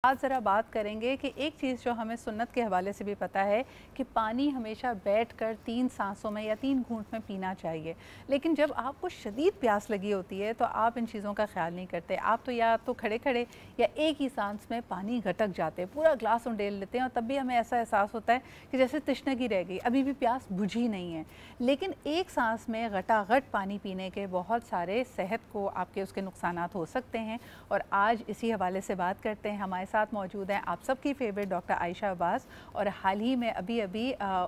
आज ज़रा बात करेंगे कि एक चीज़ जो हमें सुन्नत के हवाले से भी पता है कि पानी हमेशा बैठकर 3 सांसों में या 3 घूंट में पीना चाहिए। लेकिन जब आपको शदीद प्यास लगी होती है तो आप इन चीज़ों का ख्याल नहीं करते। आप तो या तो खड़े खड़े या एक ही सांस में पानी घटक जाते हैं, पूरा ग्लास उंडेल लेते हैं और तब भी हमें ऐसा एहसास होता है कि जैसे तृष्णगी रह गई, अभी भी प्यास बुझी नहीं है। लेकिन एक सांस में घटाघट पानी पीने के बहुत सारे सेहत को आपके उसके नुकसानात हो सकते हैं और आज इसी हवाले से बात करते हैं। हमारे साथ मौजूद हैं आप सबकी फेवरेट डॉक्टर आयशा अब्बास और हाल ही में अभी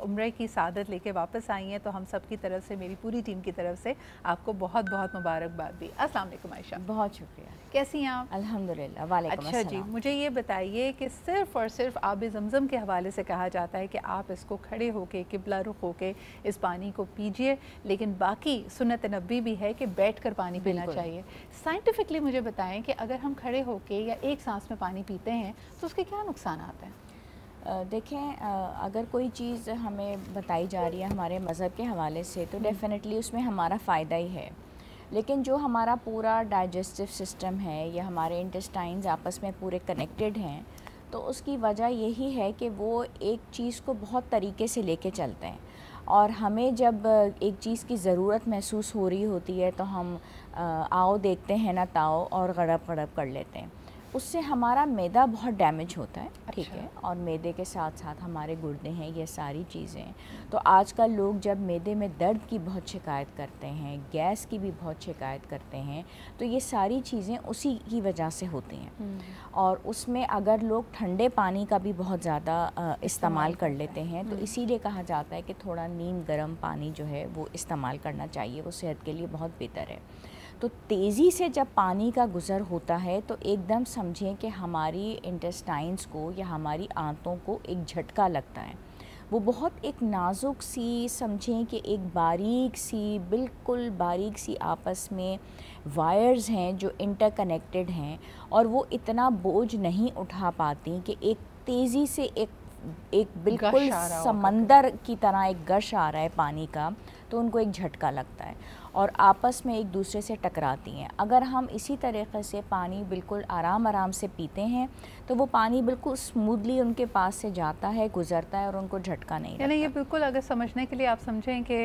उम्रे की सादत लेके वापस आई हैं, तो हम सब की तरफ से, मेरी पूरी टीम की तरफ से आपको बहुत बहुत मुबारकबाद भी। अस्सलाम वालेकुम आयशा। बहुत शुक्रिया। कैसी हैं आप? अल्हम्दुलिल्लाह। वालेकुम अच्छा अस्सलाम। जी, मुझे ये बताइए कि सिर्फ़ और सिर्फ आब ज़मज़म के हवाले से कहा जाता है कि आप इसको खड़े होके किबला रुख होके इस पानी को पीजिए, लेकिन बाकी सुन्नत नबी भी है कि बैठकर पानी पीना चाहिए। साइंटिफिकली मुझे बताएं कि अगर हम खड़े होके या एक सांस में पानी पीते हैं तो उसके क्या नुकसान आते हैं? देखें, अगर कोई चीज़ हमें बताई जा रही है हमारे मज़हब के हवाले से तो डेफ़िनेटली उसमें हमारा फ़ायदा ही है। लेकिन जो हमारा पूरा डाइजेस्टिव सिस्टम है या हमारे इंटेस्टाइन्स आपस में पूरे कनेक्टेड हैं, तो उसकी वजह यही है कि वो एक चीज़ को बहुत तरीके से लेके चलते हैं और हमें जब एक चीज़ की ज़रूरत महसूस हो रही होती है तो हम आओ देखते हैं ना ताओ और गड़प गड़प कर लेते हैं। उससे हमारा मैदा बहुत डैमेज होता है, ठीक है, और मैदे के साथ साथ हमारे गुर्दे हैं, ये सारी चीज़ें। तो आजकल लोग जब मैदे में दर्द की बहुत शिकायत करते हैं, गैस की भी बहुत शिकायत करते हैं, तो ये सारी चीज़ें उसी की वजह से होती हैं। और उसमें अगर लोग ठंडे पानी का भी बहुत ज़्यादा इस्तेमाल कर लेते हैं तो इसीलिए कहा जाता है कि थोड़ा नीम गर्म पानी जो है वो इस्तेमाल करना चाहिए, वो सेहत के लिए बहुत बेहतर है। तो तेज़ी से जब पानी का गुज़र होता है तो एकदम समझें कि हमारी इंटेस्टाइन्स को या हमारी आंतों को एक झटका लगता है। वो बहुत एक नाजुक सी, समझें कि एक बारीक सी, बिल्कुल बारीक सी आपस में वायर्स हैं जो इंटरकनेक्टेड हैं और वो इतना बोझ नहीं उठा पाती कि एक तेज़ी से एक बिल्कुल समंदर की तरह एक गश आ रहा है पानी का, तो उनको एक झटका लगता है और आपस में एक दूसरे से टकराती हैं। अगर हम इसी तरीक़े से पानी बिल्कुल आराम आराम से पीते हैं तो वो पानी बिल्कुल स्मूथली उनके पास से जाता है, गुज़रता है और उनको झटका नहीं लगता। यानी ये बिल्कुल अगर समझने के लिए आप समझें कि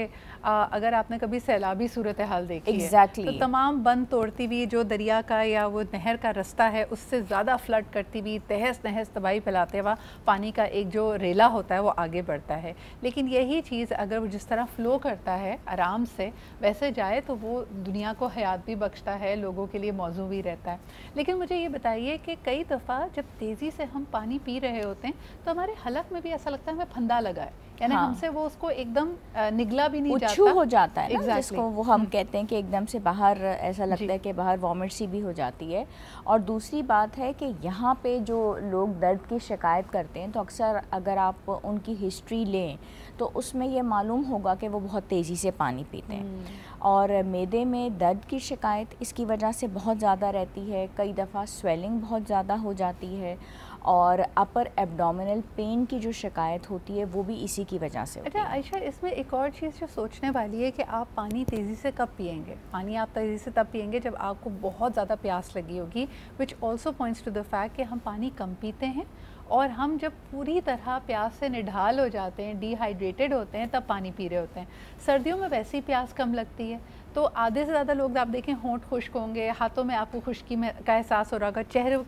अगर आपने कभी सैलाबी सूरत हाल देखी है तो तमाम बंद तोड़ती हुई जो दरिया का या वो नहर का रास्ता है उससे ज़्यादा फ्लड करती हुई तहस नहस तबाही फैलाते हुआ पानी का एक जो रेला होता है वो आगे बढ़ता है। लेकिन यही चीज़ अगर वो जिस तरह फ़्लो करता है आराम से वैसे जाए तो वो दुनिया को हयात भी बख्शता है, लोगों के लिए मौजू भी रहता है। लेकिन मुझे ये बताइए कि कई दफ़ा जब तेज़ी से हम पानी पी रहे होते हैं तो हमारे हलक में भी ऐसा लगता है हमें फंदा लगा है, यानी हमसे वो उसको एकदम निगला भी नहीं जाता, हो जाता है ना, जिसको वो हम कहते हैं कि एकदम से बाहर ऐसा लगता है कि बाहर वॉमिट सी भी हो जाती है। और दूसरी बात है कि यहाँ पे जो लोग दर्द की शिकायत करते हैं तो अक्सर अगर आप उनकी हिस्ट्री लें तो उसमें ये मालूम होगा कि वो बहुत तेज़ी से पानी पीते हैं और मैदे में दर्द की शिकायत इसकी वजह से बहुत ज़्यादा रहती है। कई दफ़ा स्वेलिंग बहुत ज़्यादा हो जाती है और अपर एब्डोमिनल पेन की जो शिकायत होती है वो भी इसी की वजह से होती है। अच्छा आयशा, इसमें एक और चीज़ जो सोचने वाली है कि आप पानी तेज़ी से कब पिएंगे? पानी आप तेज़ी से तब पिएंगे जब आपको बहुत ज़्यादा प्यास लगी होगी, which also points to the fact कि हम पानी कम पीते हैं और हम जब पूरी तरह प्यास से निढाल हो जाते हैं, डिहाइड्रेटेड होते हैं, तब पानी पी रहे होते हैं। सर्दियों में वैसी प्यास कम लगती है तो आधे से ज़्यादा लोग आप देखें होंठ खुश्क होंगे, हाथों में आपको खुश्की में का एहसास हो रहा होगा,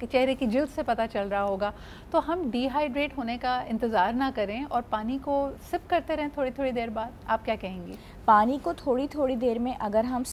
चेहरे की जिल्द से पता चल रहा होगा। तो हम डिहाइड्रेट होने का इंतज़ार ना करें और पानी को सिप करते रहें थोड़ी थोड़ी देर बाद। आप क्या कहेंगी? पानी को थोड़ी थोड़ी देर में अगर हम